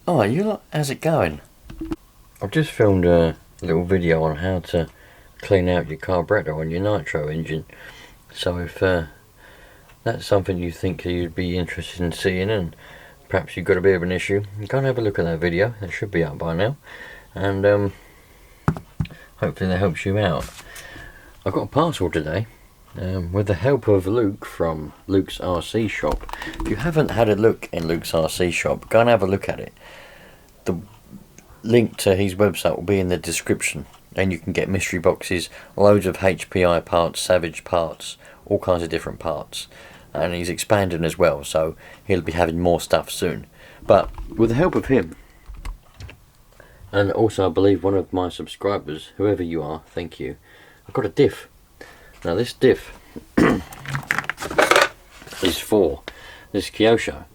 Oh, you lot, how's it going? I've just filmed a little video on how to clean out your carburetor on your Nitro engine. So if that's something you think you'd be interested in seeing, and perhaps you've got a bit of an issue, go and have a look at that video. It should be up by now, and hopefully that helps you out. I got a parcel today with the help of Luke from Luke's RC shop. If you haven't had a look in Luke's RC shop, go and have a look at it. The link to his website will be in the description, and you can get mystery boxes, loads of HPI parts, Savage parts, all kinds of different parts. And he's expanding as well, so he'll be having more stuff soon. But with the help of him, and also I believe one of my subscribers, whoever you are, thank you, I've got a diff. Now this diff is for this Kyosho,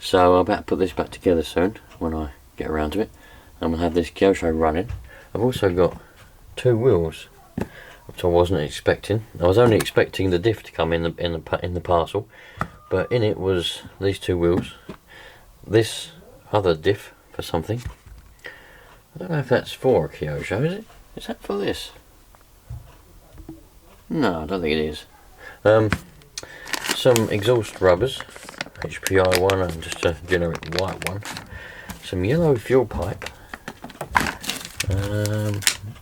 so I'm about to put this back together soon when I get around to it. I'm going to have this Kyosho running. I've also got two wheels, which I wasn't expecting. I was only expecting the diff to come in the parcel, but in it was these two wheels, this other diff for something. I don't know if that's for a Kyosho, is it? Is that for this? No, I don't think it is. Some exhaust rubbers, HPI one and just a generic white one. Some yellow fuel pipe.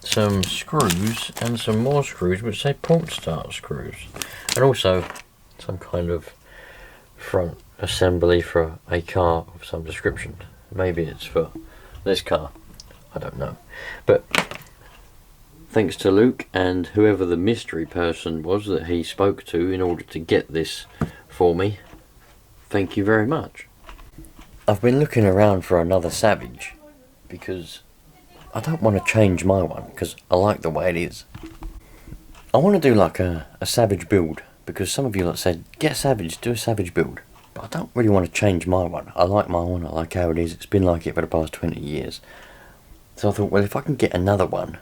Some screws and some more screws which say port start screws. And also some kind of front assembly for a car of some description. Maybe it's for this car. I don't know. But thanks to Luke and whoever the mystery person was that he spoke to in order to get this for me, thank you very much. I've been looking around for another Savage because I don't want to change my one because I like the way it is. I want to do like a Savage build because some of you lot said, get a Savage, do a Savage build. But I don't really want to change my one. I like my one, I like how it is. It's been like it for the past 20 years. So I thought, well, if I can get another one,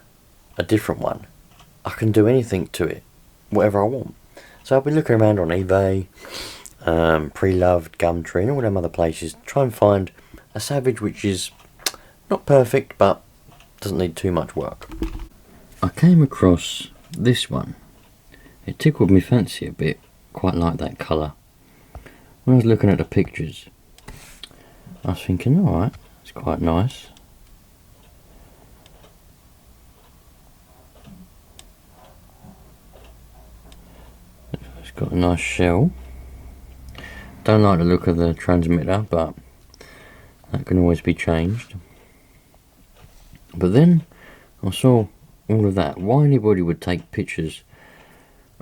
a different one, I can do anything to it, whatever I want. So I've been looking around on eBay, Pre-Loved, Gumtree and all them other places, try and find a Savage which is not perfect but doesn't need too much work. I came across this one. It tickled me fancy a bit, quite like that colour. When I was looking at the pictures, I was thinking, alright, it's quite nice. It's got a nice shell. Don't like the look of the transmitter, but that can always be changed. But then I saw all of that. Why anybody would take pictures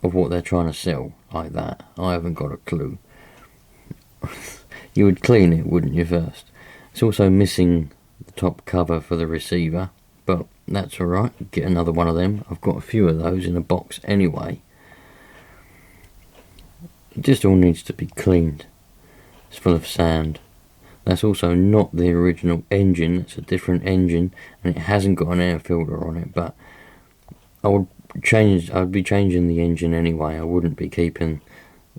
of what they're trying to sell like that, I haven't got a clue. You would clean it, wouldn't you, first? It's also missing the top cover for the receiver, but that's alright, get another one of them. I've got a few of those in a box anyway. It just all needs to be cleaned. It's full of sand. That's also not the original engine, it's a different engine and it hasn't got an air filter on it, but I'd be changing the engine anyway. I wouldn't be keeping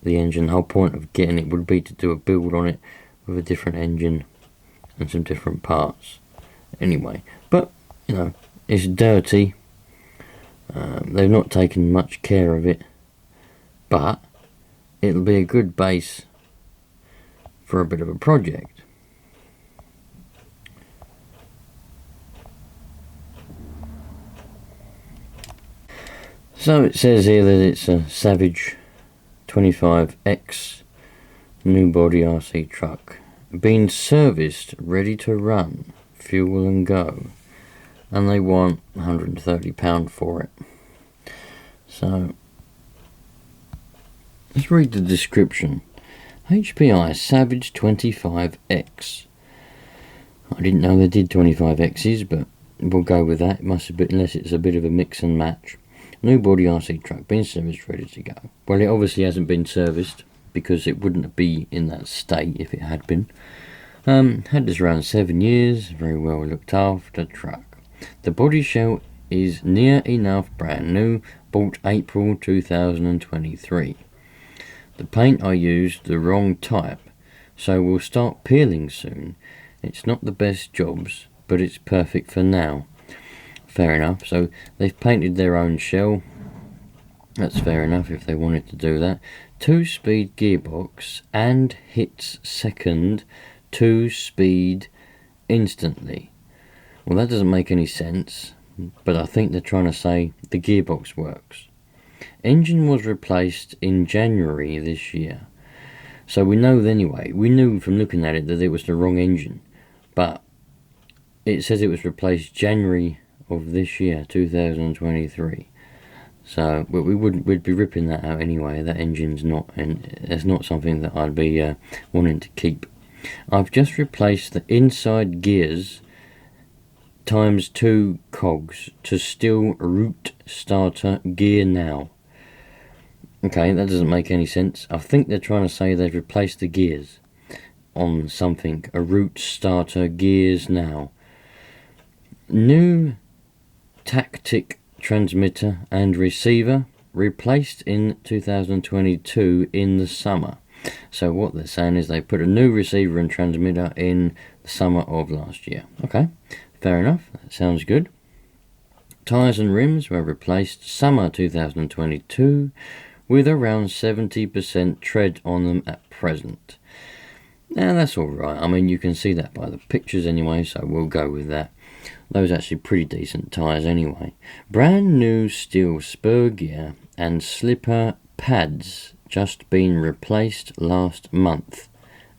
the engine. The whole point of getting it would be to do a build on it with a different engine and some different parts anyway. But you know, it's dirty. They've not taken much care of it, but it'll be a good base for a bit of a project. So it says here that it's a Savage 25X new body RC truck, being serviced, ready to run, fuel and go, and they want £130 for it. So let's read the description. HPI Savage 25X. I didn't know they did 25Xs, but we'll go with that. It must have been, unless it's a bit of a mix and match. New body RC truck, being serviced, ready to go. Well, it obviously hasn't been serviced because it wouldn't be in that state if it had been. Had this around 7 years, very well looked after truck. The body shell is near enough brand new, bought April 2023. The paint I used the wrong type, so will start peeling soon. It's not the best jobs, but it's perfect for now. Fair enough. So they've painted their own shell. That's fair enough if they wanted to do that. 2-speed gearbox and hits second 2-speed instantly. Well, that doesn't make any sense, but I think they're trying to say the gearbox works. Engine was replaced in January this year. So we know anyway, we knew from looking at it that it was the wrong engine. But it says it was replaced January of this year, 2023. So we'd be ripping that out anyway. That engine's not, and it's not something that I'd be wanting to keep. I've just replaced the inside gears times 2 cogs to still root starter gear now. Okay, that doesn't make any sense. I think they're trying to say they've replaced the gears on something. A root starter gears now. New tactic transmitter and receiver replaced in 2022 in the summer. So what they're saying is they put a new receiver and transmitter in the summer of last year. Okay, fair enough. That sounds good. Tyres and rims were replaced summer 2022 with around 70% tread on them at present. Now that's alright. I mean, you can see that by the pictures anyway, so we'll go with that. Those are actually pretty decent tyres anyway. Brand new steel spur gear and slipper pads just been replaced last month,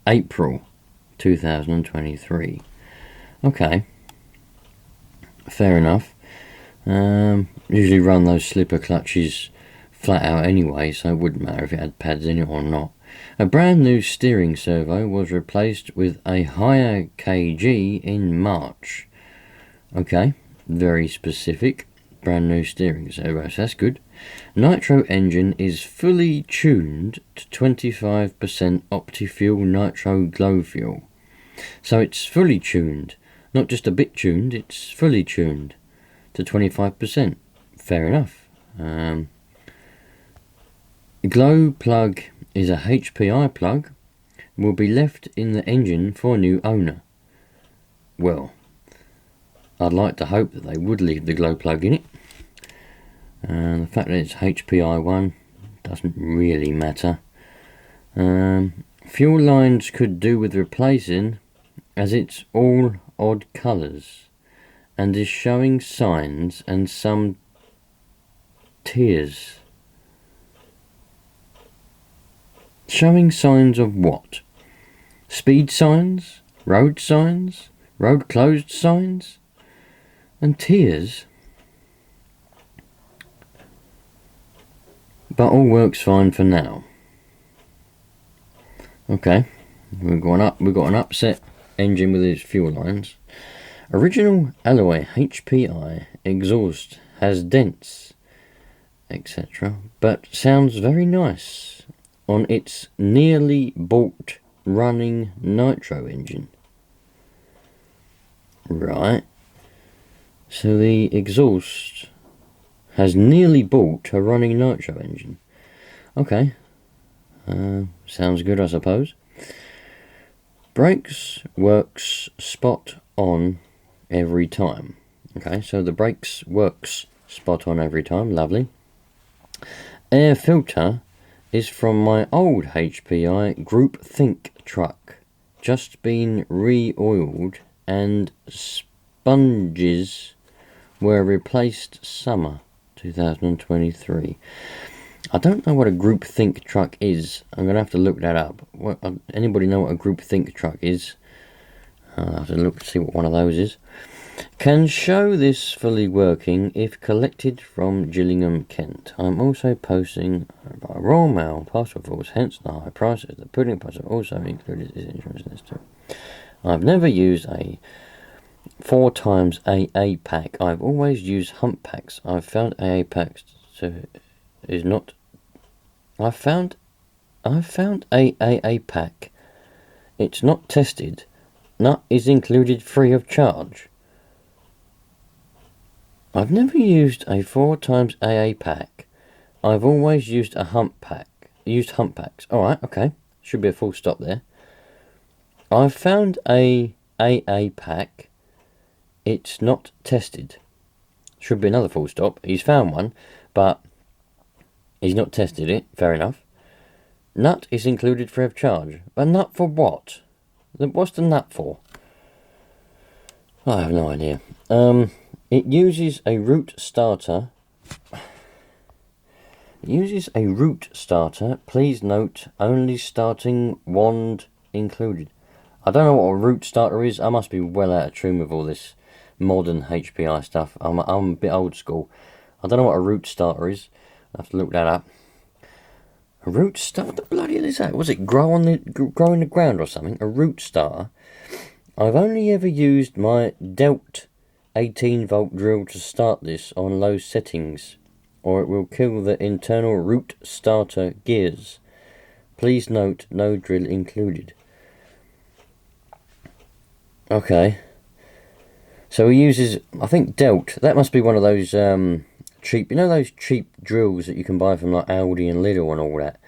April 2023. Okay, fair enough. Usually run those slipper clutches flat out anyway, so it wouldn't matter if it had pads in it or not. A brand new steering servo was replaced with a higher kg in March. Okay, very specific. Brand new steering servo, so that's good. Nitro engine is fully tuned to 25% Opti-Fuel Nitro Glow Fuel. So it's fully tuned, not just a bit tuned, it's fully tuned to 25%. Fair enough. Glow plug is a HPI plug, will be left in the engine for a new owner. Well, I'd like to hope that they would leave the glow plug in it. The fact that it's HPI 1 doesn't really matter. Fuel lines could do with replacing, as it's all odd colours and is showing signs and some tears. Showing signs of what? Speed signs? Road closed signs? And tears? But all works fine for now. Okay, we've got an upset engine with its fuel lines. Original alloy HPI exhaust has dents, etc., but sounds very nice on its nearly bought running Nitro engine. Right, so the exhaust has nearly bought a running Nitro engine. Okay, sounds good, I suppose. Brakes works spot on every time. Okay, so the brakes works spot on every time, lovely. Air filter is from my old HPI Group Think truck, just been re-oiled and sponges were replaced summer 2023. I don't know what a Group Think truck is. I'm going to have to look that up. Anybody know what a Group Think truck is? I'll have to look to see what one of those is. Can show this fully working if collected from Gillingham, Kent. I'm also posting by Royal Mail parcel force, hence the high prices. The pudding price have also included this insurance list too. I've never used a 4x AA pack. I've always used hump packs. I've found AA packs is not. I've found a AA pack. It's not tested. Nut is included free of charge. I've never used a 4x AA pack. I've always used a hump pack. Used hump packs. Alright, okay. Should be a full stop there. I've found a AA pack. It's not tested. Should be another full stop. He's found one, but he's not tested it. Fair enough. Nut is included free of charge. A nut for what? What's the nut for? I have no idea. It uses a root starter. Please note, only starting wand included. I don't know what a root starter is. I must be well out of tune with all this modern HPI stuff. I'm a bit old school. I don't know what a root starter is. I have to look that up. A root starter? What the bloody hell is that? Was it grow in the ground or something? A root starter? I've only ever used my Delt 18-volt drill to start this on low settings, or it will kill the internal root starter gears. Please note, no drill included. Okay. So he uses, I think, Delt. That must be one of those cheap, you know those cheap drills that you can buy from like Aldi and Lidl and all that?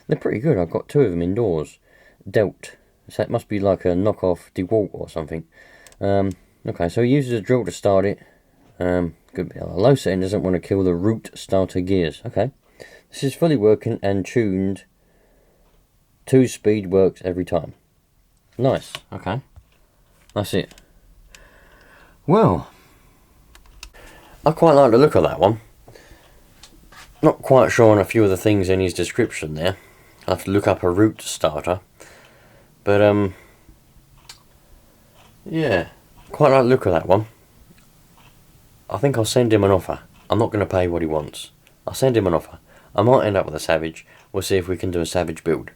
They're pretty good. I've got 2 of them indoors. Delt. So it must be like a knockoff DeWalt or something. Okay, so he uses a drill to start it. Good. A low setting doesn't want to kill the root starter gears. Okay. This is fully working and tuned. 2-speed works every time. Nice. Okay. That's it. Well, I quite like the look of that one. Not quite sure on a few of the things in his description there. I'll have to look up a root starter. But, yeah, quite like the look of that one. I think I'll send him an offer. I'm not going to pay what he wants. I'll send him an offer. I might end up with a Savage. We'll see if we can do a Savage build.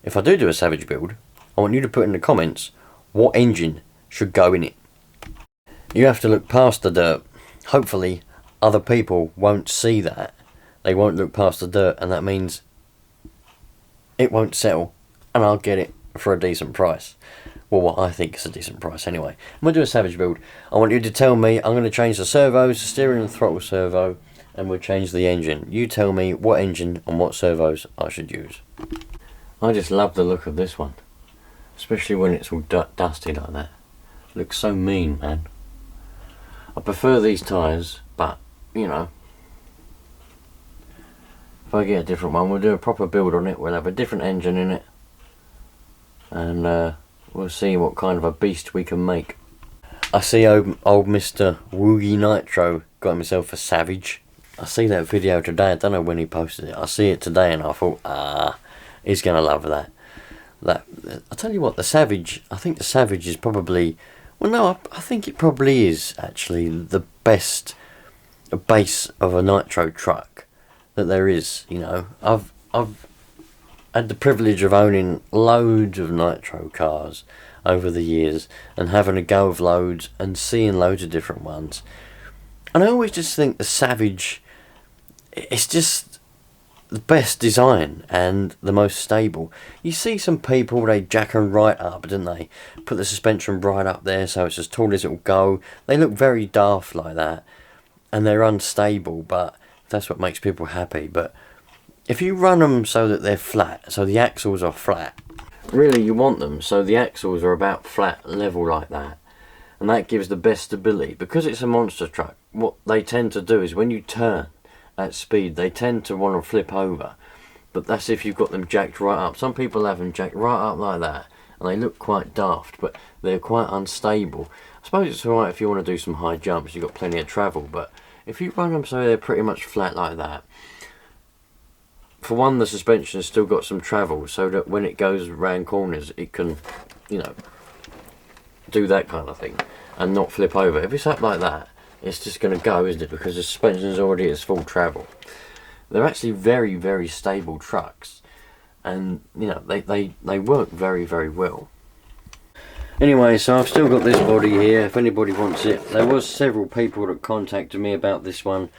If I do a Savage build, I want you to put in the comments what engine should go in it. You have to look past the dirt. Hopefully, other people won't see that. They won't look past the dirt, and that means it won't sell, and I'll get it for a decent price. Well, what I think is a decent price anyway. I'm going to do a Savage build. I want you to tell me, I'm going to change the servos, the steering and throttle servo, and we'll change the engine. You tell me what engine and what servos I should use. I just love the look of this one. Especially when it's all dusty like that. It looks so mean, man. I prefer these tyres, but, you know, if I get a different one, we'll do a proper build on it. We'll have a different engine in it, and we'll see what kind of a beast we can make. I see old Mr. Woogie Nitro got himself a Savage. I see that video today. I don't know when he posted it. I see it today, and I thought, he's going to love that. I tell you what, the Savage, I think the Savage is probably, well no, I think it probably is actually the best base of a Nitro truck that there is. You know, I've had the privilege of owning loads of Nitro cars over the years and having a go of loads and seeing loads of different ones, and I always just think the Savage, it's just the best design and the most stable. You see some people, they jack them right up, don't they? Put the suspension right up there so it's as tall as it will go. They look very daft like that, and they're unstable, but that's what makes people happy. But if you run them so that they're flat, so the axles are flat, really you want them so the axles are about flat level like that, and that gives the best stability. Because it's a monster truck, what they tend to do is when you turn at speed, they tend to want to flip over, but that's if you've got them jacked right up. Some people have them jacked right up like that, and they look quite daft, but they're quite unstable. I suppose it's alright if you want to do some high jumps, you've got plenty of travel, but if you run them so they're pretty much flat like that, for one, the suspension has still got some travel, so that when it goes around corners, it can, you know, do that kind of thing, and not flip over. If it's up like that, it's just going to go, isn't it? Because the suspension is already at full travel. They're actually very, very stable trucks, and you know they work very, very well. Anyway, so I've still got this body here. If anybody wants it, there was several people that contacted me about this one,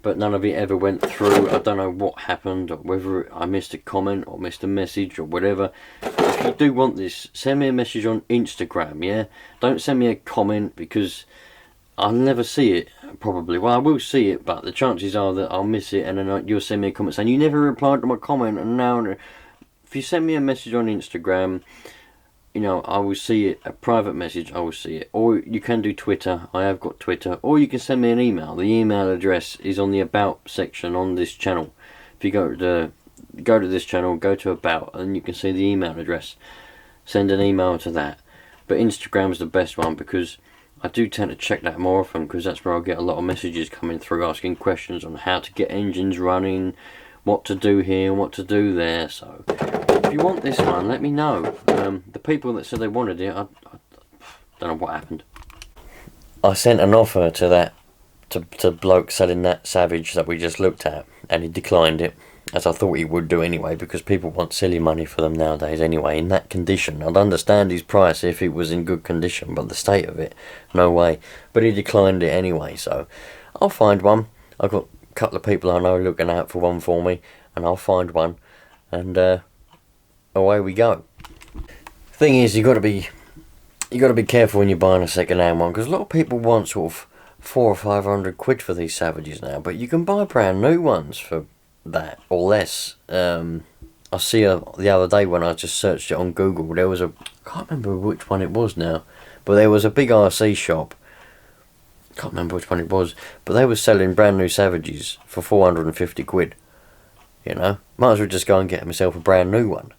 but none of it ever went through. I don't know what happened, or whether I missed a comment or missed a message or whatever. If you do want this, send me a message on Instagram. Yeah, don't send me a comment, because I'll never see it, probably. Well, I will see it, but the chances are that I'll miss it, and then you'll send me a comment saying, you never replied to my comment, and now if you send me a message on Instagram, you know, I will see it, a private message, I will see it. Or you can do Twitter, I have got Twitter. Or you can send me an email. The email address is on the About section on this channel. If you go to this channel, go to About, and you can see the email address. Send an email to that. But Instagram's the best one, because I do tend to check that more often, because that's where I get a lot of messages coming through asking questions on how to get engines running, what to do here and what to do there. So if you want this one, let me know. The people that said they wanted it, I don't know what happened. I sent an offer to that to bloke selling that Savage that we just looked at, and he declined it, as I thought he would do anyway, because people want silly money for them nowadays anyway. In that condition, I'd understand his price if it was in good condition, but the state of it, no way. But he declined it anyway, so I'll find one. I've got a couple of people I know looking out for one for me, and I'll find one, and away we go. Thing is, you got to be careful when you're buying a second-hand one, because a lot of people want sort of 400 or 500 quid for these Savages now, but you can buy brand new ones for that or less. I see the other day when I just searched it on Google, there was I can't remember which one it was now, but there was a big RC shop, can't remember which one it was, but they were selling brand new Savages for 450 quid. You know, might as well just go and get myself a brand new one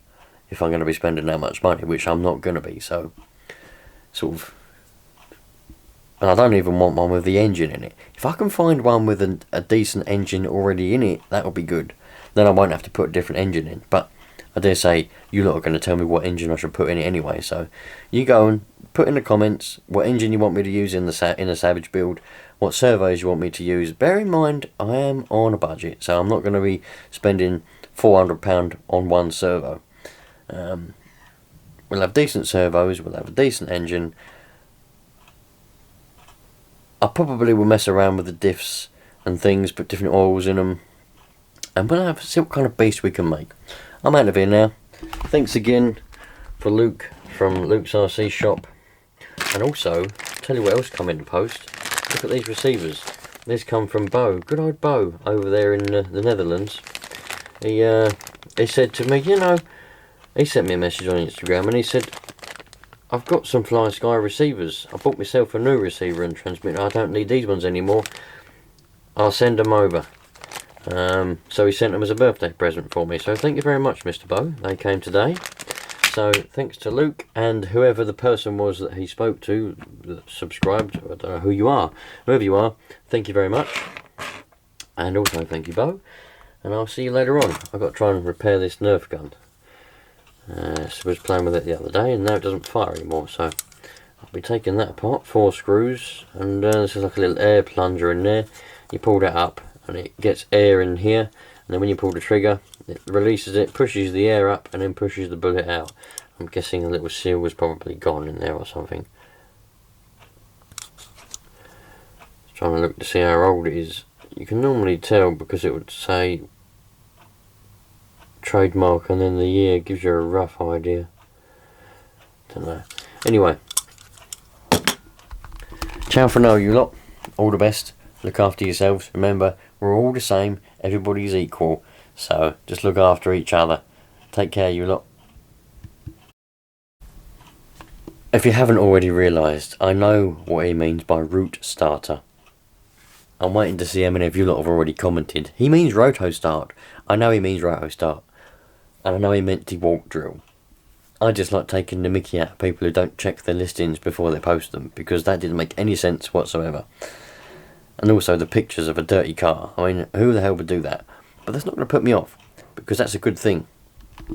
if I'm going to be spending that much money, which I'm not going to be. So sort of, and I don't even want one with the engine in it. If I can find one with a decent engine already in it, that would be good. Then I won't have to put a different engine in. But I dare say you lot are going to tell me what engine I should put in it anyway. So you go and put in the comments what engine you want me to use in a Savage build, what servos you want me to use. Bear in mind, I am on a budget, so I'm not going to be spending £400 on one servo. We'll have decent servos, we'll have a decent engine. I probably will mess around with the diffs and things, put different oils in them, and we'll have see what kind of beast we can make. I'm out of here now. Thanks again for Luke from Luke's RC shop, and also tell you what else come in the post. Look at these receivers. This come from Bo, good old Bo over there in the Netherlands. He said to me, you know, he sent me a message on Instagram and he said, I've got some Fly Sky receivers. I bought myself a new receiver and transmitter. I don't need these ones anymore. I'll send them over. So he sent them as a birthday present for me. So thank you very much, Mr. Bo. They came today. So thanks to Luke and whoever the person was that he spoke to, that subscribed. I don't know who you are. Whoever you are, thank you very much. And also thank you, Bo. And I'll see you later on. I've got to try and repair this Nerf gun. So I was playing with it the other day and now it doesn't fire anymore, so I'll be taking that apart. 4 screws, and this is like a little air plunger in there. You pull that up and it gets air in here, and then when you pull the trigger it releases it, pushes the air up and then pushes the bullet out. I'm guessing a little seal was probably gone in there or something. Just trying to look to see how old it is. You can normally tell because it would say trademark and then the year, gives you a rough idea. Don't know. Anyway, ciao for now, you lot. All the best. Look after yourselves. Remember, we're all the same. Everybody's equal. So just look after each other. Take care, you lot. If you haven't already realised, I know what he means by root starter. I'm waiting to see how many of you lot have already commented. He means roto start. I know he means roto start. And I know he meant DeWalt drill. I just like taking the mickey out of people who don't check their listings before they post them, because that didn't make any sense whatsoever. And also the pictures of a dirty car. I mean, who the hell would do that? But that's not going to put me off, because that's a good thing.